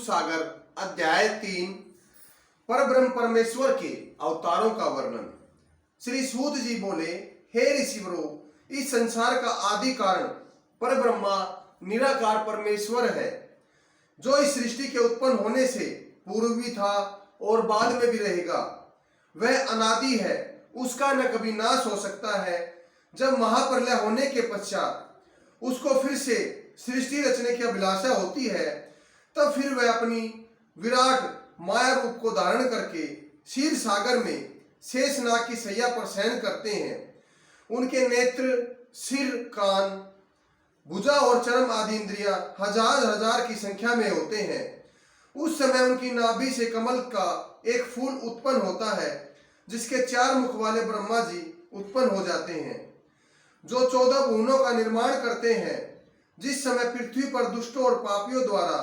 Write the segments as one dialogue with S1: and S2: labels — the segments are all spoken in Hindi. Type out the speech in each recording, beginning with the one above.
S1: सागर अध्याय 3 परब्रह्म परमेश्वर के अवतारों का वर्णन। श्री सूत जी बोले, हे ऋषिवरों, इस संसार का आदि कारण परब्रह्मा निराकार परमेश्वर है, जो इस सृष्टि के उत्पन्न होने से पूर्व भी था और बाद में भी रहेगा। वह अनादि है, उसका न कभी नाश हो सकता है। जब महाप्रलय होने के पश्चात उसको फिर से सृष्टि रचने की अभिलाषा होती है, तब फिर वह अपनी विराट माया रूप को धारण करके क्षीर सागर में शेषनाग की शैया पर शयन करते हैं। उनके नेत्र, सिर, कान, भुजा और चर्म आदि इंद्रियां हजार हजार की संख्या में होते हैं। उस समय उनकी नाभि से कमल का एक फूल उत्पन्न होता है, जिसके 4 मुख वाले ब्रह्मा जी उत्पन्न हो जाते हैं, जो 14 भुवनों का निर्माण करते हैं। जिस समय पृथ्वी पर दुष्टों और पापियों द्वारा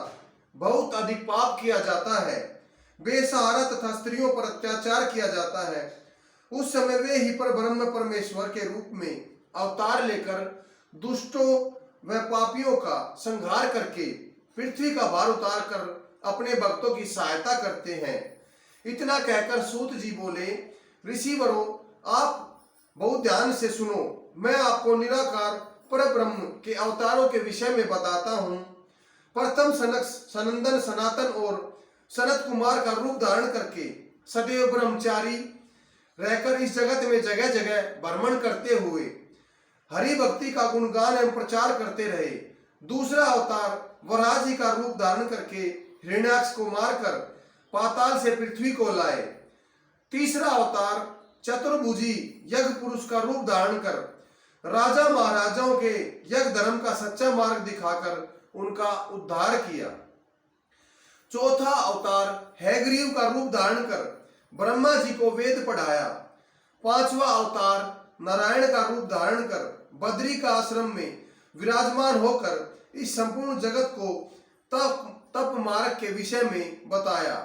S1: बहुत अधिक पाप किया जाता है, बेसहारा तथा स्त्रियों पर अत्याचार किया जाता है, उस समय वे ही पर ब्रह्म परमेश्वर के रूप में अवतार लेकर दुष्टों व पापियों का संहार करके पृथ्वी का भार उतार कर अपने भक्तों की सहायता करते हैं। इतना कहकर सूत जी बोले, ऋषिवरों, आप बहुत ध्यान से सुनो। मैं आपको निराकार परब्रह्म के अवतारों के विषय में बताता हूँ। प्रथम सनक, सनंदन, सनातन और सनत कुमार का रूप धारण करके सदैव ब्रह्मचारी रहकर इस जगत में जगह जगह भ्रमण करते हुए हरि भक्ति का गुणगान एवं प्रचार करते रहे। दूसरा अवतार वराह जी का रूप धारण करके हिरण्याक्ष को मारकर पाताल से पृथ्वी को लाए। तीसरा अवतार चतुर्भुजी यज्ञ पुरुष का रूप धारण कर राजा महाराजाओं के यज्ञ धर्म का सच्चा मार्ग दिखाकर उनका उद्धार किया। चौथा अवतार हैग्रीव का रूप धारण कर ब्रह्मा जी को वेद पढ़ाया। पांचवा अवतार नारायण का रूप धारण कर बद्री का आश्रम में विराजमान होकर इस संपूर्ण जगत को तप मार्ग के विषय में बताया।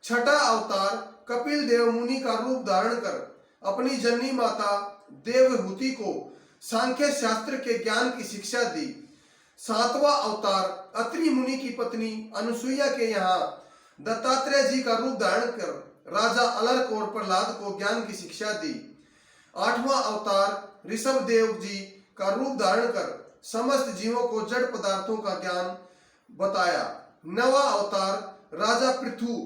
S1: छठा अवतार कपिल देव मुनि का रूप धारण कर अपनी जननी माता देवहूति को सांख्य शास्त्र के ज्ञान की शिक्षा दी। सातवां अवतार अत्रि मुनि की पत्नी अनुसुईया के यहाँ दत्तात्रेय जी का रूप धारण कर राजा अलर्क और प्रहलाद को ज्ञान की शिक्षा दी। आठवां अवतार ऋषभ देव जी का रूप धारण कर समस्त जीवों को जड़ पदार्थों का ज्ञान बताया। नवा अवतार राजा पृथु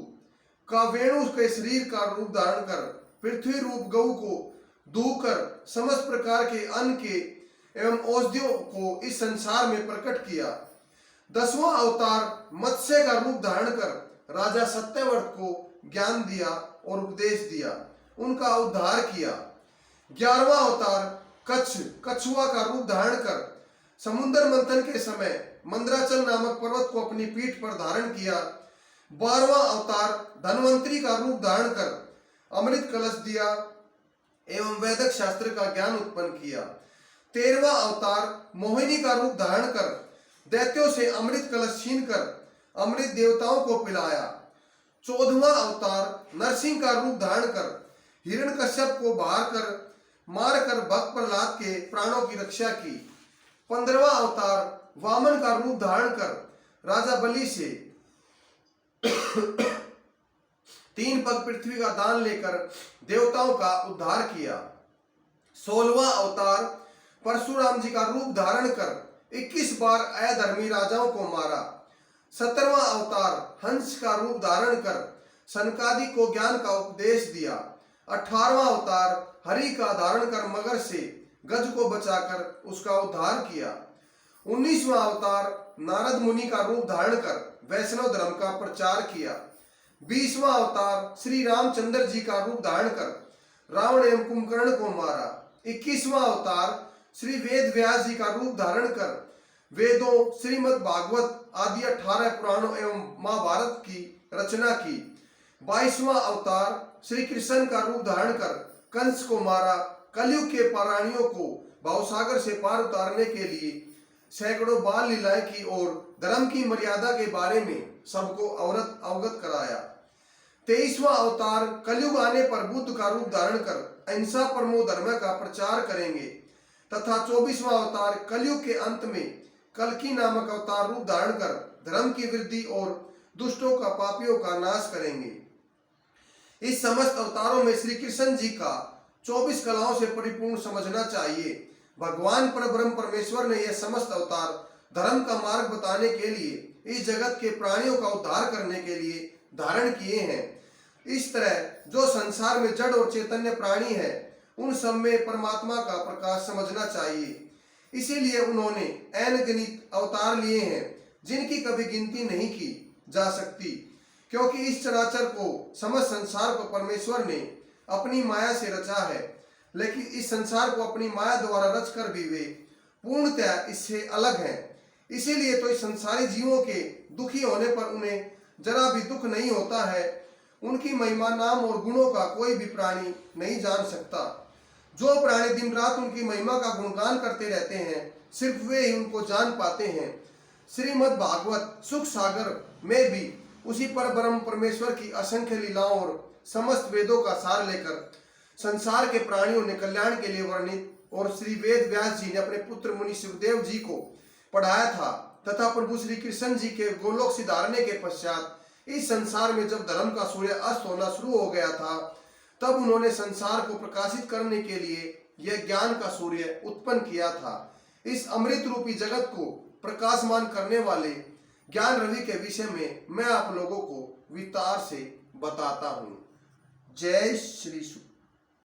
S1: का वेणु के शरीर का रूप धारण कर पृथ्वी रूप गौ को दूकर समस्त प्रकार के अन्न के एवं औषधियों को इस संसार में प्रकट किया। 10वां अवतार मत्स्य का रूप धारण कर राजा सत्यव्रत को ज्ञान दिया और उपदेश दिया, उनका उद्धार किया। 11वां अवतार कछुआ का रूप धारण कर समुद्र मंथन के समय मंद्राचल नामक पर्वत को अपनी पीठ पर धारण किया। 12वां अवतार धन्वंतरी का रूप धारण कर अमृत कलश दिया एवं वैदिक शास्त्र का ज्ञान उत्पन्न किया। 13वां अवतार मोहिनी का रूप धारण कर दैत्यों से अमृत कलश छीन कर अमृत देवताओं को पिलाया। 14वां अवतार नरसिंह का रूप धारण कर हिरण्यकश्यप को मार कर भक्त प्रहलाद के प्राणों की रक्षा की। 15वां अवतार वामन का रूप धारण कर राजा बलि से 3 पग पृथ्वी का दान लेकर देवताओं का उद्धार किया। 16वां अवतार परशुराम जी का रूप धारण कर 21 बार अधर्मी राजाओं को मारा। 17वां अवतार हंस का रूप धारण कर सनकादि को ज्ञान का उपदेश दिया। 18वां अवतार हरि का धारण कर मगर से गज को बचाकर उसका उद्धार किया। 19वां अवतार नारद मुनि का रूप धारण कर वैष्णव धर्म का प्रचार किया। 20वां अवतार श्री रामचंद्र जी का रूप धारण कर रावण एवं कुंभकर्ण को मारा। 21वां अवतार श्री वेद व्यास जी का रूप धारण कर वेदों, श्रीमद् भागवत आदि 18 पुराणों एवं महाभारत की रचना की। 22वां अवतार श्री कृष्ण का रूप धारण कर कंस को मारा। कलयुग के प्राणियों को भवसागर से पार उतारने के लिए सैकड़ों बाल लीलाएं की और धर्म की मर्यादा के बारे में सबको अवगत कराया। 23वां अवतार कलयुग आने पर बुद्ध का रूप धारण कर अहिंसा परमो धर्म का प्रचार करेंगे तथा 24वां अवतार कलयुग के अंत में कल्कि नामक अवतार रूप धारण कर धर्म की वृद्धि और दुष्टों का, पापियों का नाश करेंगे। इस समस्त अवतारों में श्री कृष्ण जी का 24 कलाओं से परिपूर्ण समझना चाहिए। भगवान परब्रह्म परमेश्वर ने यह समस्त अवतार धर्म का मार्ग बताने के लिए, इस जगत के प्राणियों का उद्धार करने के लिए धारण किए हैं। इस तरह जो संसार में जड़ और चैतन्य प्राणी है, उन सब में परमात्मा का प्रकाश समझना चाहिए। इसीलिए उन्होंने अनगिनत अवतार लिए हैं, जिनकी कभी गिनती नहीं की जा सकती, क्योंकि इस चराचर को, समस्त संसार को परमेश्वर ने अपनी माया से रचा है। लेकिन इस संसार को अपनी माया द्वारा रचकर भी वे पूर्णतः इससे अलग हैं। इसीलिए तो इस संसारी जीवों के दुखी होने पर उन्हें जरा भी दुख नहीं होता है। उनकी महिमा, नाम और गुणों का कोई भी प्राणी नहीं जान सकता। जो प्राणी दिन रात उनकी महिमा का गुणगान करते रहते हैं, सिर्फ वे ही उनको जान पाते हैं। श्रीमद् भागवत सुख सागर में भी उसी पर ब्रह्म परमेश्वर की असंख्य लीलाओं और समस्त वेदों का सार लेकर संसार के प्राणियों ने कल्याण के लिए वर्णित, और श्री वेद व्यास जी ने अपने पुत्र मुनि सुखदेव जी को पढ़ाया था, तथा प्रभु श्री कृष्ण जी के गोलोक सिधारने के पश्चात इस संसार में जब धर्म का सूर्य अस्त होना शुरू हो गया था, तब उन्होंने संसार को प्रकाशित करने के लिए यह ज्ञान का सूर्य उत्पन्न किया था। इस अमृत रूपी जगत को प्रकाशमान करने वाले ज्ञान रवि के विषय में मैं आप लोगों को विस्तार से बताता हूँ। जय श्री